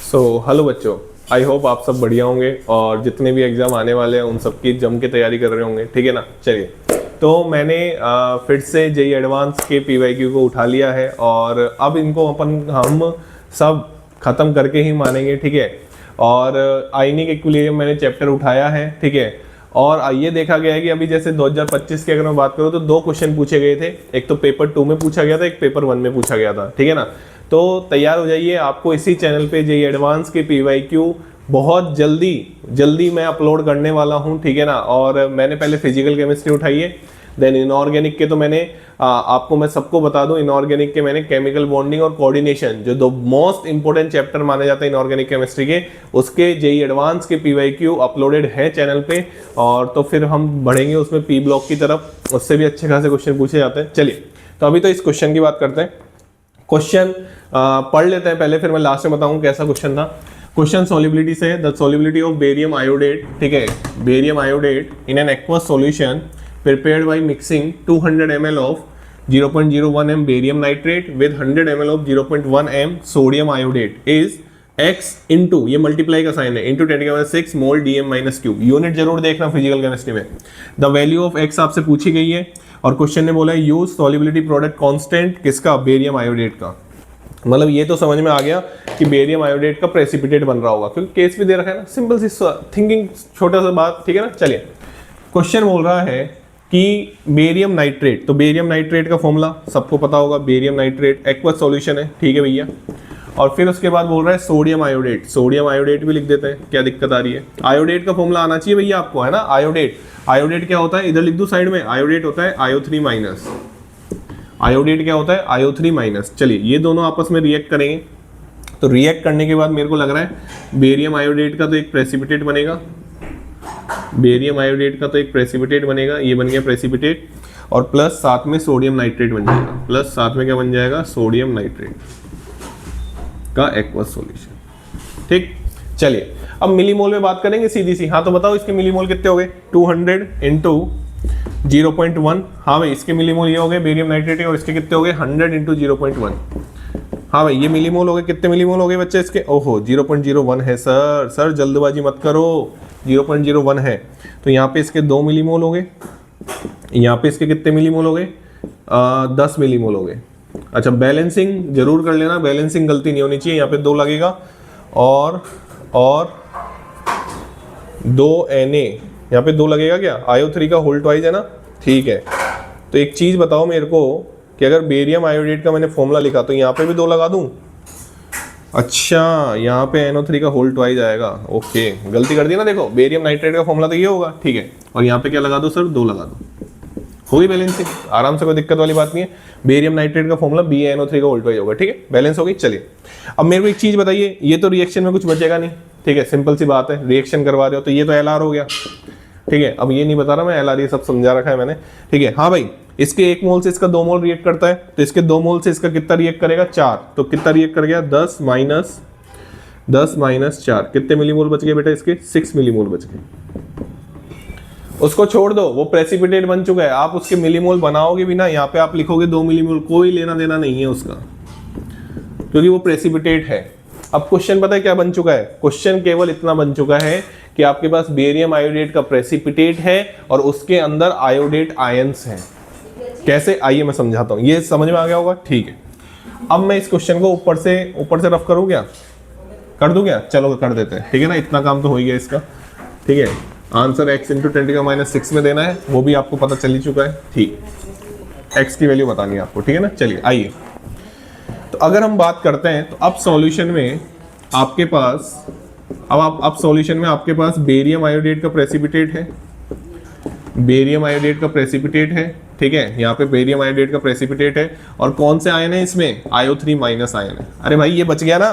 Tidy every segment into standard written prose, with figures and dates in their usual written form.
Hello बच्चों, I hope आप सब बढ़िया होंगे और जितने भी एग्जाम आने वाले हैं उन सब की जम के तैयारी कर रहे होंगे। ठीक है ना। चलिए, तो मैंने फिर से जेई एडवांस के पीवाईक्यू को उठा लिया है और अब इनको हम सब खत्म करके ही मानेंगे। ठीक है। और आइनिक इक्विलिब्रियम मैंने चैप्टर उठाया है। ठीक है। और ये देखा गया है कि अभी जैसे 2025 की अगर मैं बात करूँ तो 2 क्वेश्चन पूछे गए थे। एक तो पेपर 2 में पूछा गया था, एक पेपर 1 में पूछा गया था। ठीक है ना। तो तैयार हो जाइए, आपको इसी चैनल पे जेई एडवांस के पीवाईक्यू बहुत जल्दी मैं अपलोड करने वाला हूँ। ठीक है ना। और मैंने पहले फिजिकल केमिस्ट्री उठाई है, देन इनऑर्गेनिक के तो मैंने आपको मैं सबको बता दूं, इनऑर्गेनिक के मैंने केमिकल बॉन्डिंग और कोऑर्डिनेशन, जो 2 मोस्ट इंपोर्टेंट चैप्टर माने जाते हैं इनऑर्गेनिक केमिस्ट्री के, उसके जेई एडवांस के पीवाईक्यू अपलोडेड है चैनल पे। और तो फिर हम बढ़ेंगे उसमें पी ब्लॉक की तरफ, उससे भी अच्छे खासे क्वेश्चन पूछे जाते हैं। चलिए, तो अभी तो इस क्वेश्चन की बात करते हैं। क्वेश्चन पढ़ लेते हैं पहले, फिर मैं लास्ट में बताऊं कैसा क्वेश्चन था। क्वेश्चन सॉल्युबिलिटी से, the solubility of barium iodate, ठीक है, barium iodate in an aqueous solution prepared by mixing 200 ml of 0.01 m barium nitrate with 100 ml of 0.1 m sodium iodate is x into, ये multiply का sign है, into 10⁻⁶ मोल dm minus Q. Unit जरूर देखना physical chemistry में। The value of x आपसे पूछी गई है और क्वेश्चन ने बोला है यूज सॉल्युबिलिटी प्रोडक्ट कांस्टेंट किसका, बेरियम आयोडेट का। मतलब ये तो समझ में आ गया कि बेरियम आयोडेट का प्रेसिपिटेट बन रहा होगा, क्योंकि केस भी दे रखा है ना। सिंपल सी थिंकिंग, छोटा सा बात। ठीक है ना। चलिए, क्वेश्चन बोल रहा है कि बेरियम नाइट्रेट, तो बेरियम नाइट्रेट का फॉर्मूला सबको पता होगा, बेरियम नाइट्रेट एक्वस सॉल्यूशन है। ठीक है भैया। और फिर उसके बाद बोल रहा है सोडियम आयोडेट, सोडियम आयोडेट भी लिख देते हैं, क्या दिक्कत आ रही है। आयोडेट का फॉर्मूला आना चाहिए भैया आपको, है ना। आयोडेट, आयोडेट क्या होता है, इधर लिख दूं साइड में, आयोडेट होता है IO3 माइनस। आयोडेट क्या होता है, IO3 माइनस। चलिए, ये दोनों आपस में रिएक्ट करेंगे, तो रिएक्ट करने के बाद मेरे को लग रहा है बेरियम आयोडेट का तो एक प्रेसिपिटेट बनेगा, बेरियम आयोडेट का तो एक प्रेसिपिटेट बनेगा, ये बन गया प्रेसिपिटेट, और प्लस साथ में सोडियम नाइट्रेट बन जाएगा, प्लस साथ में क्या बन जाएगा, सोडियम नाइट्रेट का एक्वस सॉल्यूशन। ठीक। चलिए, अब मिलीमोल में बात करेंगे सीधी सी। हाँ, तो बताओ इसके मिलीमोल कितने हो गए, 200 इंटू 0.1। हाँ भाई, इसके मिलीमोल ये हो गए बेरियम नाइट्रेट, और इसके कितने हो गए, 100 इंटू 0.1। हाँ भाई, ये मिलीमोल हो गए। कितने मिलीमोल हो गए बच्चे इसके, ओहो 0.01 है। सर जल्दबाजी मत करो, 0.01 है। तो यहाँ पे इसके 2 मिलीमोल हो गए, यहाँ पे इसके कितने मिलीमोल हो गए, 10 मिलीमोल हो गए। अच्छा, बैलेंसिंग जरूर कर लेना, बैलेंसिंग गलती नहीं होनी चाहिए। यहाँ पे 2 लगेगा और 2 Na, यहाँ पे 2 लगेगा क्या, IO3 का होल ट्वाइस है ना। ठीक है। तो एक चीज बताओ मेरे को कि अगर बेरियम आयोडेट का मैंने फॉर्मूला लिखा तो यहाँ पे भी 2 लगा दूं। अच्छा, यहाँ पे NO3 का होल ट्वाइस आएगा। ओके, गलती कर दी ना। देखो, बेरियम नाइट्रेट का फॉर्मूला तो ये होगा। ठीक है। और यहाँ पे क्या लगा दो सर, 2 लगा दो, होगी बैलेंसिंग आराम से, कोई दिक्कत वाली बात नहीं है। बेरियम नाइट्रेट का फॉर्मूला BaNO3 का होल ट्वाइस होगा। ठीक है, बैलेंस हो गई। चलिए, अब मेरे को एक चीज बताइए, ये तो रिएक्शन में कुछ बचेगा नहीं। ठीक है, सिंपल सी बात है, रिएक्शन करवा रहे हो तो ये तो LR हो गया। ठीक है, अब ये नहीं बता रहा मैं, LR ये सब समझा रखा है मैंने। ठीक है। हाँ भाई, इसके 1 मोल से इसका 2 मोल रिएक्ट करता है, तो इसके 2 मोल से इसका कितना रिएक्ट करेगा, 4। तो कितना रिएक्ट कर गया, 10 माइनस 4। कितने मिलीमोल बच गए बेटा इसके, 6 मिलीमोल बच गए। उसको छोड़ दो, वो प्रेसिपिटेट बन चुका है। आप उसके मिलीमोल बनाओगे भी ना, यहाँ पे आप लिखोगे 2 मिलीमोल, कोई लेना देना नहीं है उसका, क्योंकि वो प्रेसिपिटेट है। अब क्वेश्चन पता है क्या बन चुका है, क्वेश्चन केवल इतना बन चुका है कि आपके पास बेरियम आयोडेट का प्रेसिपिटेट है और उसके अंदर आयोडेट आयंस हैं। कैसे, आइए मैं समझाता हूं, ये समझ में आ गया होगा। ठीक है। अब मैं इस क्वेश्चन को ऊपर से रफ करूं क्या, कर दूं क्या, चलो कर देते हैं। ठीक है ना, इतना काम तो हो ही गया इसका। ठीक है, आंसर x इंटू 10⁻⁶ में देना है, वो भी आपको पता चल ही चुका है। ठीक, x की वैल्यू बतानी है आपको। ठीक है ना। चलिए आइए, तो अगर हम बात करते हैं तो अब सॉल्यूशन में आपके पास, अब सॉल्यूशन में आपके पास बेरियम आयोडेट का प्रेसिपिटेट है, बेरियम आयोडेट का प्रेसिपिटेट है। ठीक है, यहाँ पे बेरियम आयोडेट का प्रेसिपिटेट है, और कौन से आयन है इसमें, IO3 माइनस आयन है। अरे भाई, ये बच गया ना,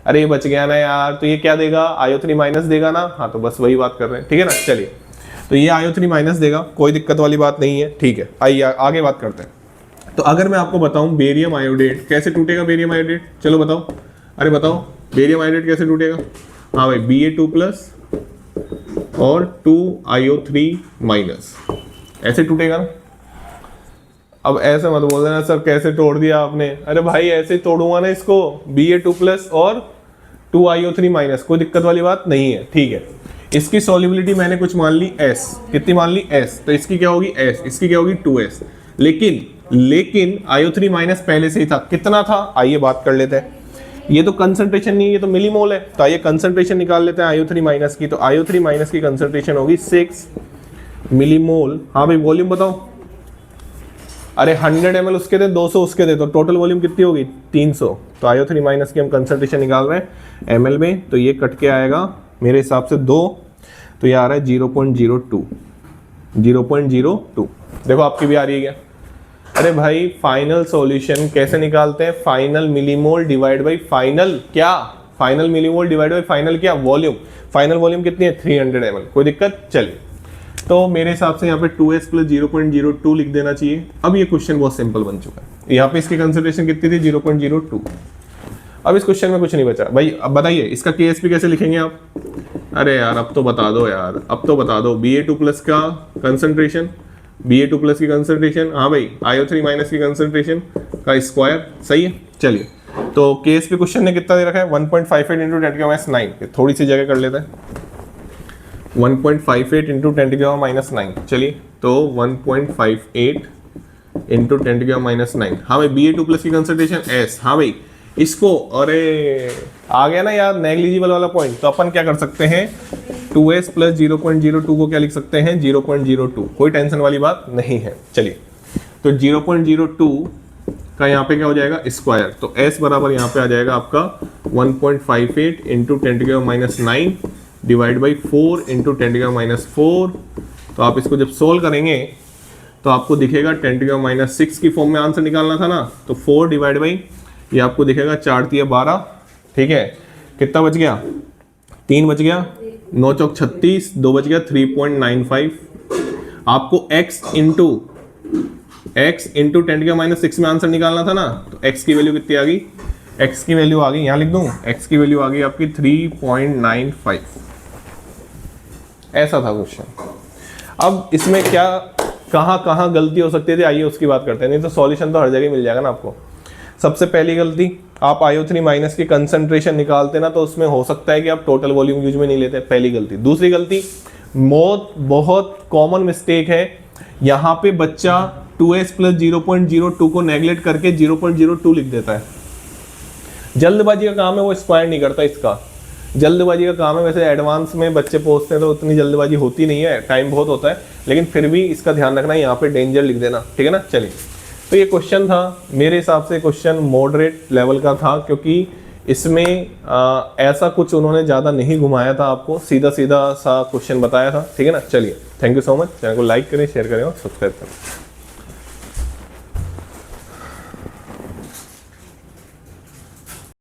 अरे ये बच गया ना यार, तो ये क्या देगा, IO3 माइनस देगा ना। हाँ, तो बस वही बात कर रहे हैं। ठीक है ना। चलिए, तो ये IO3 माइनस देगा, कोई दिक्कत वाली बात नहीं है। ठीक है, आइए आगे बात करते हैं। तो अगर मैं आपको बताऊं बेरियम आयोडेट कैसे टूटेगा, बेरियम आयोडेट, चलो बताओ। अरे बताओ, बेरियम आयोडेट कैसे टूटेगा। हाँ भाई, Ba2+ और 2IO3 माइनस, ऐसे टूटेगा ना। अब ऐसे मत बोल देना सर कैसे तोड़ दिया आपने, अरे भाई ऐसे तोड़ूंगा ना इसको, Ba2+ और 2IO3 माइनस, कोई दिक्कत वाली बात नहीं है, ठीक है। इसकी सॉल्युबिलिटी मैंने कुछ मान ली S, कितनी मान ली S, तो इसकी क्या होगी S, इसकी क्या होगी 2S। लेकिन IO3 माइनस पहले से ही था, कितना था आइए बात कर लेते हैं। ये तो कंसंट्रेशन नहीं है, ये तो मिलीमोल है, तो आइए कंसंट्रेशन निकाल लेते हैं IO3 माइनस की। तो IO3 माइनस की कंसंट्रेशन होगी 6 मिलीमोल। हाँ भाई वॉल्यूम बताओ, अरे 100 ml उसके थे, 200 उसके थे, तो टोटल वॉल्यूम कितनी होगी 300। तो IO3 माइनस की हम कंसंट्रेशन निकाल रहे हैं ml में, तो ये कट के आएगा मेरे हिसाब से 2, तो ये आ रहा है 0.02। देखो आपकी भी आ रही है क्या? अरे भाई फाइनल सॉल्यूशन कैसे निकालते हैं? Final millimole divide by final क्या, final millimole divide by final क्या, वॉल्यूम। फाइनल वॉल्यूम कितनी है 300 ml, कोई दिक्कत? चलिए, तो मेरे हिसाब से यहाँ पे 2S प्लस 0.02 लिख देना चाहिए। अब ये क्वेश्चन बहुत सिंपल बन चुका है। यहाँ पे इसकी कंसंट्रेशन कितनी थी 0.02। अब इस क्वेश्चन में कुछ नहीं बचा भाई। अब बताइए इसका KSP कैसे लिखेंगे आप? अरे यार अब तो बता दो यार, अब तो बता दो। Ba2 प्लस का कंसंट्रेशन, Ba2 प्लस की कंसंट्रेशन, हाँ भाई IO3 माइनस की कंसंट्रेशन का स्क्वायर, सही है। चलिए, तो KSP क्वेश्चन ने कितना दे रखा है 1.58 इंटू 10⁻⁹। थोड़ी सी जगह कर लेते हैं, 1.58 इंटू 10⁻⁹। चलिए, तो 1.58 इंटू 10⁻⁹। हाँ भाई Ba2 प्लस की कंसंट्रेशन S, हाँ भाई इसको, अरे आ गया ना यार नेग्लिजिबल वाला पॉइंट। तो अपन क्या कर सकते हैं 2S प्लस 0.02 को क्या लिख सकते हैं 0.02, कोई टेंशन वाली बात नहीं है। चलिए, तो 0.02 का यहाँ पे क्या हो जाएगा स्क्वायर, तो S बराबर यहाँ पे आ जाएगा आपका 1.58 इंटू 10⁻⁹ डिवाइड बाई 4 इंटू 10⁻⁴। तो आप इसको जब सोल्व करेंगे तो आपको दिखेगा 10⁻⁶ की फॉर्म में आंसर निकालना था ना, तो 4 डिवाइड बाई ये आपको दिखेगा 4 × 12, ठीक है। कितना बच गया 3 बच गया, 9 चौक 36, 2 बच गया 3.95। आपको x इंटू 10⁻⁶ में आंसर निकालना था ना, तो x की वैल्यू कितनी आ गई, x की वैल्यू आ गई, यहाँ लिख दूं, x की वैल्यू आ गई आपकी 3.95। ऐसा था क्वेश्चन। अब इसमें क्या कहाँ गलती हो सकती थी आइए उसकी बात करते हैं, नहीं तो सॉल्यूशन तो हर जगह मिल जाएगा ना आपको। सबसे पहली गलती, आप IO3 माइनस की कंसंट्रेशन निकालते ना, तो उसमें हो सकता है कि आप टोटल वॉल्यूम यूज में नहीं लेते, पहली गलती। दूसरी गलती, बहुत कॉमन मिस्टेक है, यहाँ पे बच्चा 2S प्लस 0.02 को नेगलेक्ट करके 0.02 लिख देता है। जल्दबाजी का काम है, वो स्क्वायर नहीं करता इसका, जल्दबाजी का काम है। वैसे एडवांस में बच्चे पहुंचते हैं तो उतनी जल्दबाजी होती नहीं है, टाइम बहुत होता है, लेकिन फिर भी इसका ध्यान रखना, यहाँ पे डेंजर लिख देना, ठीक है ना। चलिए, तो ये क्वेश्चन था, मेरे हिसाब से क्वेश्चन मॉडरेट लेवल का था, क्योंकि इसमें ऐसा कुछ उन्होंने ज़्यादा नहीं घुमाया था, आपको सीधा सा क्वेश्चन बताया था, ठीक है ना। चलिए, thank you so much. Channel को लाइक करें, शेयर करें और सब्सक्राइब करें।